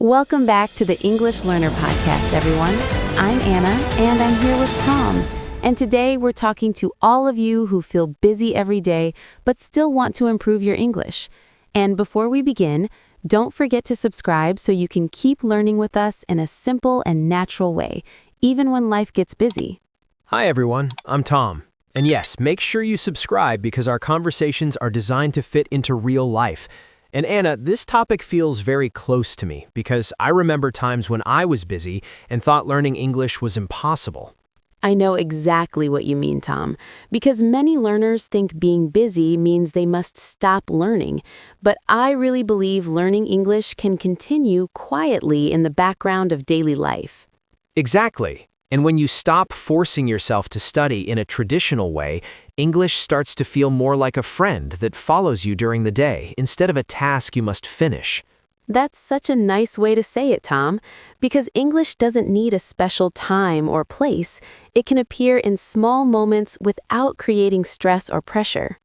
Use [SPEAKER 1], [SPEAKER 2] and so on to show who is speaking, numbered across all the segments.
[SPEAKER 1] Welcome back to the English Learner Podcast, everyone. I'm Anna, and I'm here with Tom. And today we're talking to all of you who feel busy every day, but still want to improve your English. And before we begin, don't forget to subscribe so you can keep learning with us in a simple and natural way, even when life gets busy.
[SPEAKER 2] Hi everyone, I'm Tom. And yes, make sure you subscribe because our conversations are designed to fit into real life. And Anna, this topic feels very close to me because I remember times when I was busy and thought learning English was impossible.
[SPEAKER 1] I know exactly what you mean, Tom, because many learners think being busy means they must stop learning. But I really believe learning English can continue quietly in the background of daily life.
[SPEAKER 2] Exactly. And when you stop forcing yourself to study in a traditional way, English starts to feel more like a friend that follows you during the day instead of a task you must finish.
[SPEAKER 1] That's such a nice way to say it, Tom, because English doesn't need a special time or place. It can appear in small moments without creating stress or pressure.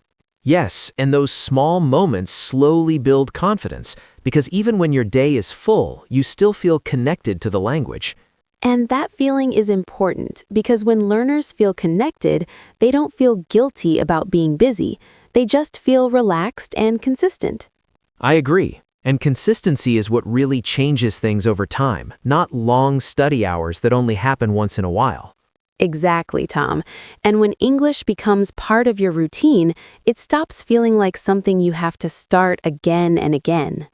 [SPEAKER 2] Yes, and those small moments slowly build confidence because even when your day is full, you still feel connected to the language.
[SPEAKER 1] And that feeling is important because when learners feel connected, they don't feel guilty about being busy. They just feel relaxed and consistent.
[SPEAKER 2] I agree. And consistency is what really changes things over time, not long study hours that only happen once in a while.
[SPEAKER 1] Exactly, Tom. And when English becomes part of your routine, it stops feeling like something you have to start again and again.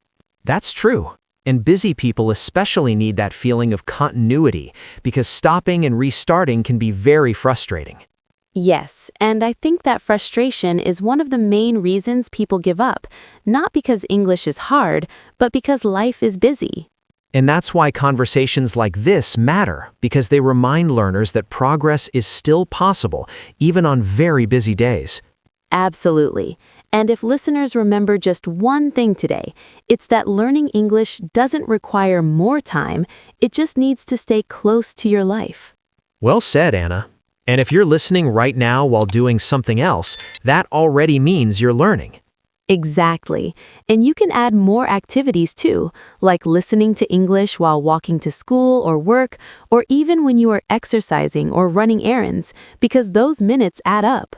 [SPEAKER 2] That's true. And busy people especially need that feeling of continuity because stopping and restarting can be very frustrating.
[SPEAKER 1] Yes, and I think that frustration is one of the main reasons people give up, not because English is hard, but because life is busy.
[SPEAKER 2] And that's why conversations like this matter, because they remind learners that progress is still possible, even on very busy days.
[SPEAKER 1] Absolutely. And if listeners remember just one thing today, it's that learning English doesn't require more time, it just needs to stay close to your life.
[SPEAKER 2] Well said, Anna. And if you're listening right now while doing something else, that already means you're learning.
[SPEAKER 1] Exactly. And you can add more activities too, like listening to English while walking to school or work, or even when you are exercising or running errands, because those minutes add up.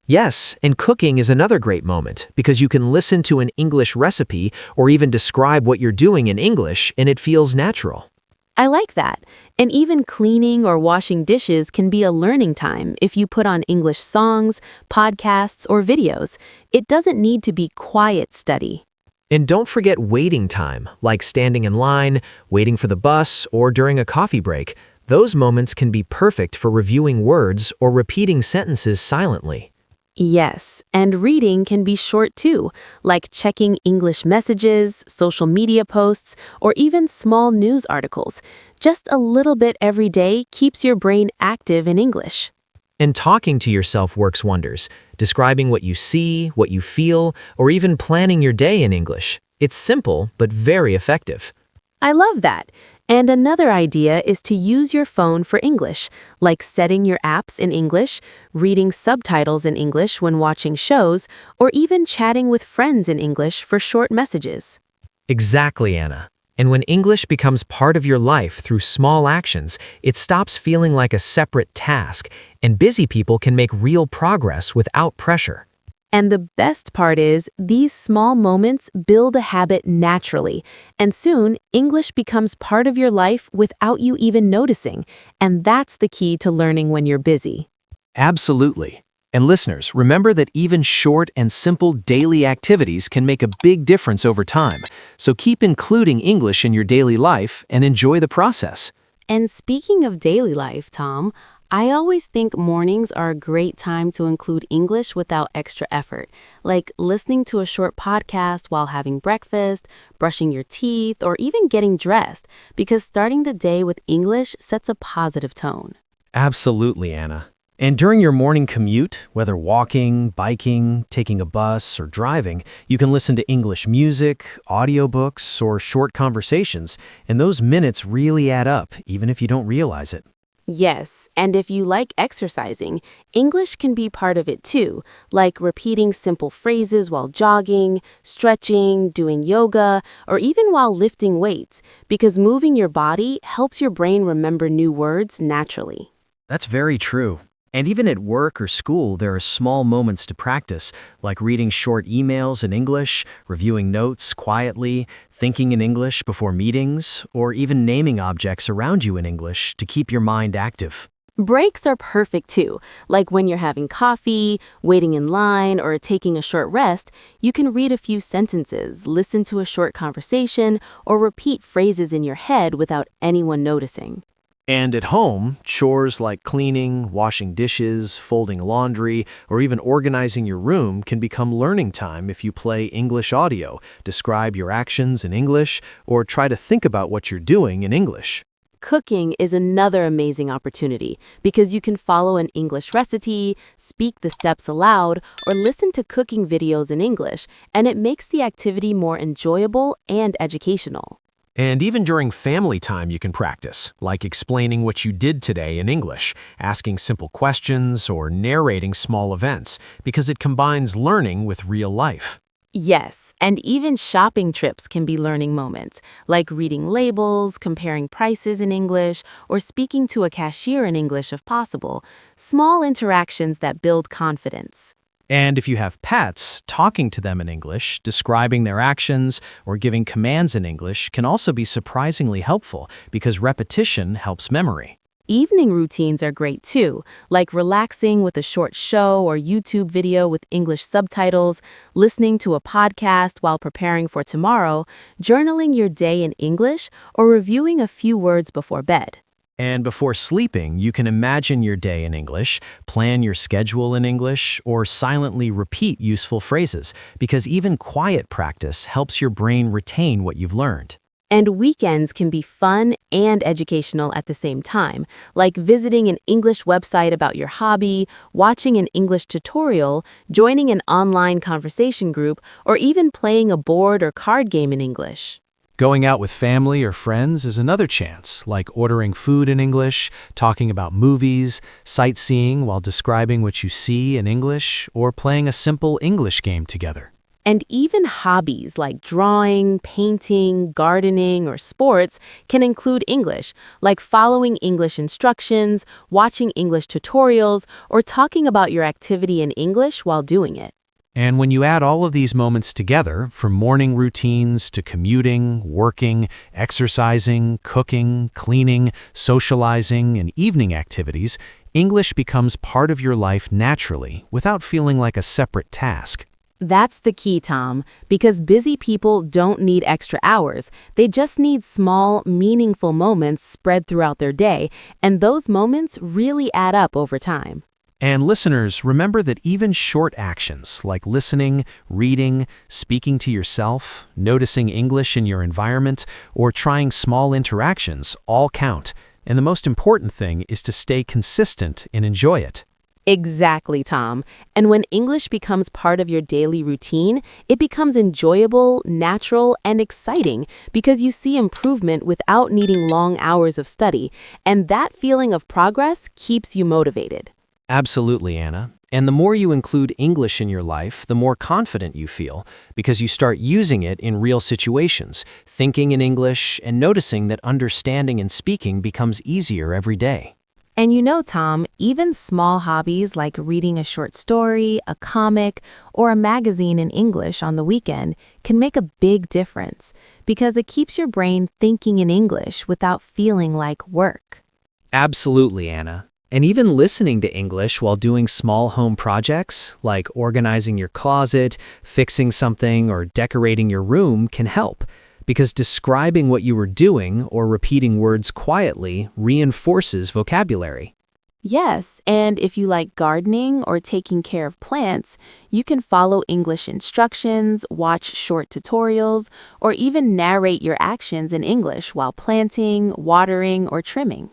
[SPEAKER 2] Yes, and cooking is another great moment because you can listen to an English recipe or even describe what you're doing in English and it feels natural.
[SPEAKER 1] I like that. And even cleaning or washing dishes can be a learning time if you put on English songs, podcasts, or videos. It doesn't need to be quiet study.
[SPEAKER 2] And don't forget waiting time, like standing in line, waiting for the bus, or during a coffee break. Those moments can be perfect for reviewing words or repeating sentences silently.
[SPEAKER 1] Yes, and reading can be short too, like checking English messages, social media posts, or even small news articles. Just a little bit every day keeps your brain active in English.
[SPEAKER 2] And talking to yourself works wonders, describing what you see, what you feel, or even planning your day in English. It's simple, but very effective.
[SPEAKER 1] I love that. And another idea is to use your phone for English, like setting your apps in English, reading subtitles in English when watching shows, or even chatting with friends in English for short messages.
[SPEAKER 2] Exactly, Anna. And when English becomes part of your life through small actions, it stops feeling like a separate task, and busy people can make real progress without pressure.
[SPEAKER 1] And the best part is, these small moments build a habit naturally, and soon English becomes part of your life without you even noticing, and that's the key to learning when you're busy.
[SPEAKER 2] Absolutely. And listeners, remember that even short and simple daily activities can make a big difference over time. So keep including English in your daily life and enjoy the process.
[SPEAKER 1] And speaking of daily life, Tom, I always think mornings are a great time to include English without extra effort, like listening to a short podcast while having breakfast, brushing your teeth, or even getting dressed, because starting the day with English sets a positive tone.
[SPEAKER 2] Absolutely, Anna. And during your morning commute, whether walking, biking, taking a bus, or driving, you can listen to English music, audiobooks, or short conversations, and those minutes really add up, even if you don't realize it.
[SPEAKER 1] Yes, and if you like exercising, English can be part of it too, like repeating simple phrases while jogging, stretching, doing yoga, or even while lifting weights, because moving your body helps your brain remember new words naturally.
[SPEAKER 2] That's very true. And even at work or school, there are small moments to practice, like reading short emails in English, reviewing notes quietly, thinking in English before meetings, or even naming objects around you in English to keep your mind active.
[SPEAKER 1] Breaks are perfect too, like when you're having coffee, waiting in line, or taking a short rest, you can read a few sentences, listen to a short conversation, or repeat phrases in your head without anyone noticing.
[SPEAKER 2] And at home, chores like cleaning, washing dishes, folding laundry, or even organizing your room can become learning time if you play English audio, describe your actions in English, or try to think about what you're doing in English.
[SPEAKER 1] Cooking is another amazing opportunity because you can follow an English recipe, speak the steps aloud, or listen to cooking videos in English, and it makes the activity more enjoyable and educational.
[SPEAKER 2] And even during family time, you can practice, like explaining what you did today in English, asking simple questions, or narrating small events, because it combines learning with real life.
[SPEAKER 1] Yes, and even shopping trips can be learning moments, like reading labels, comparing prices in English, or speaking to a cashier in English if possible. Small interactions that build confidence.
[SPEAKER 2] And if you have pets, talking to them in English, describing their actions, or giving commands in English can also be surprisingly helpful because repetition helps memory.
[SPEAKER 1] Evening routines are great too, like relaxing with a short show or YouTube video with English subtitles, listening to a podcast while preparing for tomorrow, journaling your day in English, or reviewing a few words before bed.
[SPEAKER 2] And before sleeping, you can imagine your day in English, plan your schedule in English, or silently repeat useful phrases, because even quiet practice helps your brain retain what you've learned.
[SPEAKER 1] And weekends can be fun and educational at the same time, like visiting an English website about your hobby, watching an English tutorial, joining an online conversation group, or even playing a board or card game in English.
[SPEAKER 2] Going out with family or friends is another chance, like ordering food in English, talking about movies, sightseeing while describing what you see in English, or playing a simple English game together.
[SPEAKER 1] And even hobbies like drawing, painting, gardening, or sports can include English, like following English instructions, watching English tutorials, or talking about your activity in English while doing it.
[SPEAKER 2] And when you add all of these moments together, from morning routines to commuting, working, exercising, cooking, cleaning, socializing, and evening activities, English becomes part of your life naturally, without feeling like a separate task.
[SPEAKER 1] That's the key, Tom, because busy people don't need extra hours. They just need small, meaningful moments spread throughout their day, and those moments really add up over time.
[SPEAKER 2] And listeners, remember that even short actions like listening, reading, speaking to yourself, noticing English in your environment, or trying small interactions all count. And the most important thing is to stay consistent and enjoy it.
[SPEAKER 1] Exactly, Tom. And when English becomes part of your daily routine, it becomes enjoyable, natural, and exciting because you see improvement without needing long hours of study, and that feeling of progress keeps you motivated.
[SPEAKER 2] Absolutely, Anna. And the more you include English in your life, the more confident you feel, because you start using it in real situations, thinking in English, and noticing that understanding and speaking becomes easier every day.
[SPEAKER 1] And you know, Tom, even small hobbies like reading a short story, a comic, or a magazine in English on the weekend can make a big difference because it keeps your brain thinking in English without feeling like work.
[SPEAKER 2] Absolutely, Anna. And even listening to English while doing small home projects, like organizing your closet, fixing something, or decorating your room, can help, because describing what you were doing or repeating words quietly reinforces vocabulary.
[SPEAKER 1] Yes, and if you like gardening or taking care of plants, you can follow English instructions, watch short tutorials, or even narrate your actions in English while planting, watering, or trimming.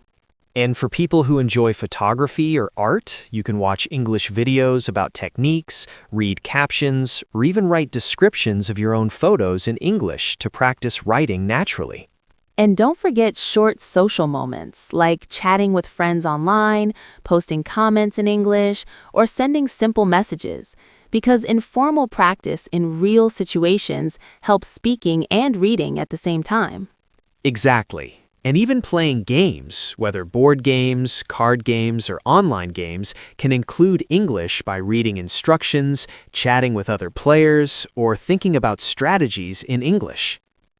[SPEAKER 2] And for people who enjoy photography or art, you can watch English videos about techniques, read captions, or even write descriptions of your own photos in English to practice writing naturally.
[SPEAKER 1] And don't forget short social moments like chatting with friends online, posting comments in English, or sending simple messages, because informal practice in real situations helps speaking and reading at the same time.
[SPEAKER 2] Exactly. And even playing games, whether board games, card games, or online games, can include English by reading instructions, chatting with other players, or thinking about strategies in English.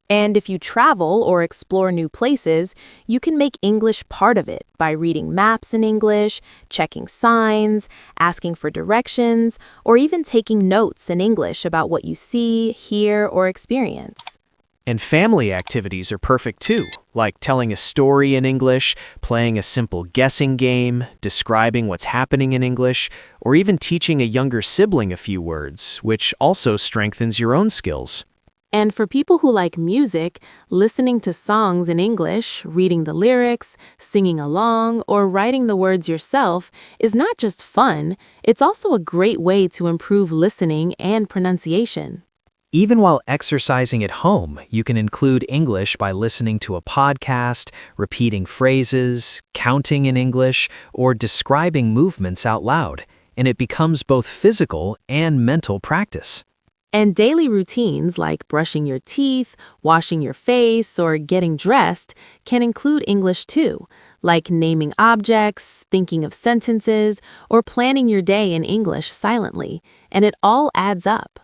[SPEAKER 1] And if you travel or explore new places, you can make English part of it by reading maps in English, checking signs, asking for directions, or even taking notes in English about what you see, hear, or experience.
[SPEAKER 2] And family activities are perfect too, like telling a story in English, playing a simple guessing game, describing what's happening in English, or even teaching a younger sibling a few words, which also strengthens your own skills.
[SPEAKER 1] And for people who like music, listening to songs in English, reading the lyrics, singing along, or writing the words yourself is not just fun, it's also a great way to improve listening and pronunciation.
[SPEAKER 2] Even while exercising at home, you can include English by listening to a podcast, repeating phrases, counting in English, or describing movements out loud, and it becomes both physical and mental practice.
[SPEAKER 1] And daily routines like brushing your teeth, washing your face, or getting dressed can include English too, like naming objects, thinking of sentences, or planning your day in English silently, and it all adds up.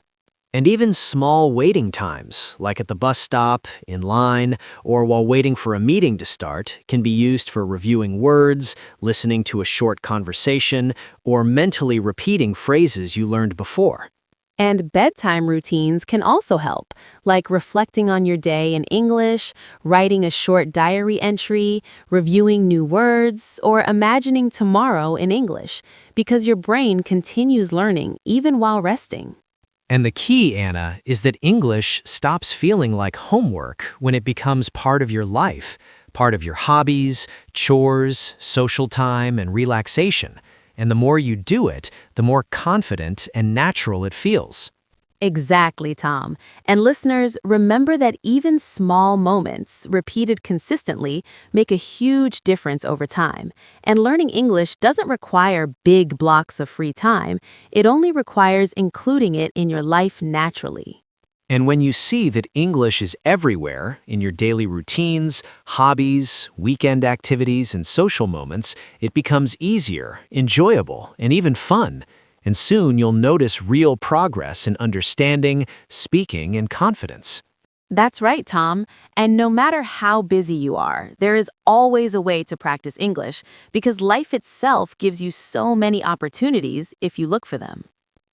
[SPEAKER 2] And even small waiting times, like at the bus stop, in line, or while waiting for a meeting to start, can be used for reviewing words, listening to a short conversation, or mentally repeating phrases you learned before.
[SPEAKER 1] And bedtime routines can also help, like reflecting on your day in English, writing a short diary entry, reviewing new words, or imagining tomorrow in English, because your brain continues learning even while resting.
[SPEAKER 2] And the key, Anna, is that English stops feeling like homework when it becomes part of your life, part of your hobbies, chores, social time, and relaxation. And the more you do it, the more confident and natural it feels.
[SPEAKER 1] Exactly, Tom. And listeners, remember that even small moments, repeated consistently, make a huge difference over time. And learning English doesn't require big blocks of free time. It only requires including it in your life naturally.
[SPEAKER 2] And when you see that English is everywhere, in your daily routines, hobbies, weekend activities, and social moments, it becomes easier, enjoyable, and even fun. And soon you'll notice real progress in understanding, speaking, and confidence.
[SPEAKER 1] That's right, Tom. And no matter how busy you are, there is always a way to practice English because life itself gives you so many opportunities if you look for them.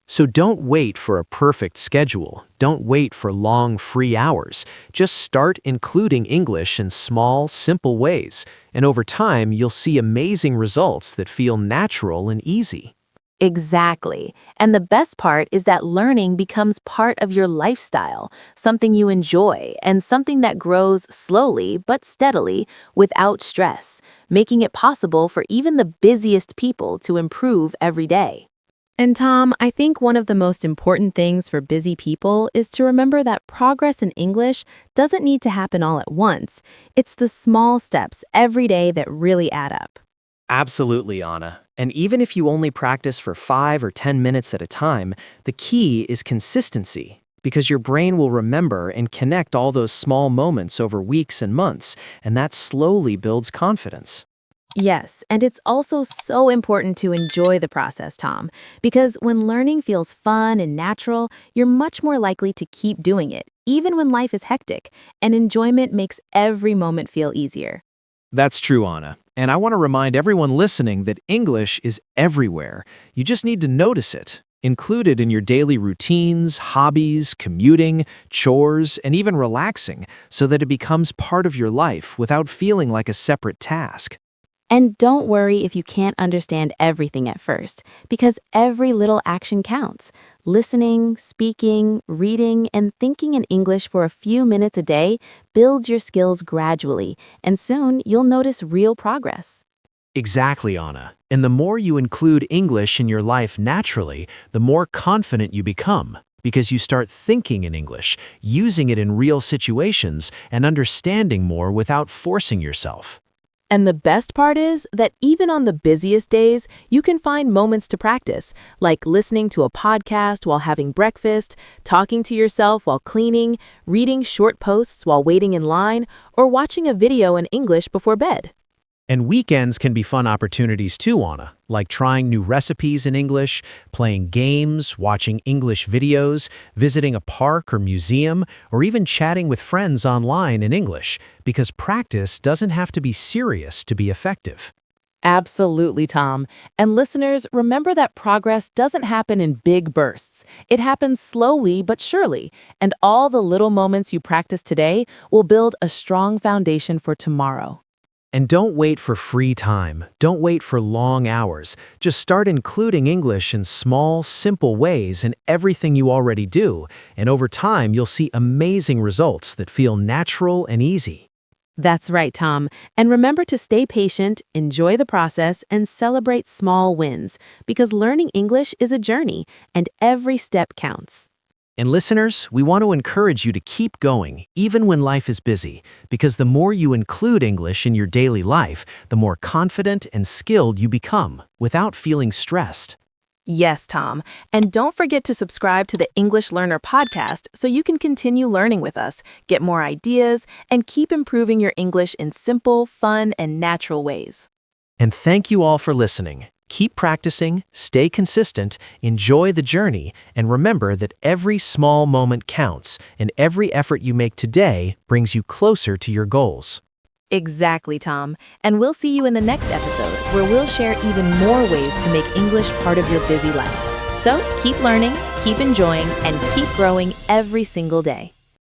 [SPEAKER 2] So don't wait for a perfect schedule. Don't wait for long free hours. Just start including English in small, simple ways. And over time, you'll see amazing results that feel natural and easy.
[SPEAKER 1] Exactly. And the best part is that learning becomes part of your lifestyle, something you enjoy, and something that grows slowly but steadily without stress, making it possible for even the busiest people to improve every day. And Tom, I think one of the most important things for busy people is to remember that progress in English doesn't need to happen all at once. It's the small steps every day that really add up.
[SPEAKER 2] Absolutely, Anna. And even if you only practice for 5 or 10 minutes at a time, the key is consistency, because your brain will remember and connect all those small moments over weeks and months, and that slowly builds confidence.
[SPEAKER 1] Yes, and it's also so important to enjoy the process, Tom, because when learning feels fun and natural, you're much more likely to keep doing it, even when life is hectic, and enjoyment makes every moment feel easier.
[SPEAKER 2] That's true, Anna. And I want to remind everyone listening that English is everywhere. You just need to notice it. Include it in your daily routines, hobbies, commuting, chores, and even relaxing, so that it becomes part of your life without feeling like a separate task.
[SPEAKER 1] And don't worry if you can't understand everything at first, because every little action counts. Listening, speaking, reading, and thinking in English for a few minutes a day builds your skills gradually, and soon you'll notice real progress.
[SPEAKER 2] Exactly, Anna. And the more you include English in your life naturally, the more confident you become. because you start thinking in English, using it in real situations, and understanding more without forcing yourself.
[SPEAKER 1] And the best part is that even on the busiest days, you can find moments to practice, like listening to a podcast while having breakfast, talking to yourself while cleaning, reading short posts while waiting in line, or watching a video in English before bed.
[SPEAKER 2] And weekends can be fun opportunities too, Anna, like trying new recipes in English, playing games, watching English videos, visiting a park or museum, or even chatting with friends online in English, because practice doesn't have to be serious to be effective.
[SPEAKER 1] Absolutely, Tom. And listeners, remember that progress doesn't happen in big bursts. It happens slowly but surely, and all the little moments you practice today will build a strong foundation for tomorrow.
[SPEAKER 2] And don't wait for free time. Don't wait for long hours. Just start including English in small, simple ways in everything you already do, and over time you'll see amazing results that feel natural and easy.
[SPEAKER 1] That's right, Tom. And remember to stay patient, enjoy the process, and celebrate small wins, because learning English is a journey, and every step counts.
[SPEAKER 2] And listeners, we want to encourage you to keep going, even when life is busy, because the more you include English in your daily life, the more confident and skilled you become, without feeling stressed.
[SPEAKER 1] Yes, Tom. And don't forget to subscribe to the English Learner podcast so you can continue learning with us, get more ideas, and keep improving your English in simple, fun, and natural ways.
[SPEAKER 2] And thank you all for listening. Keep practicing, stay consistent, enjoy the journey, and remember that every small moment counts, and every effort you make today brings you closer to your goals.
[SPEAKER 1] Exactly, Tom. And we'll see you in the next episode, where we'll share even more ways to make English part of your busy life. So keep learning, keep enjoying, and keep growing every single day.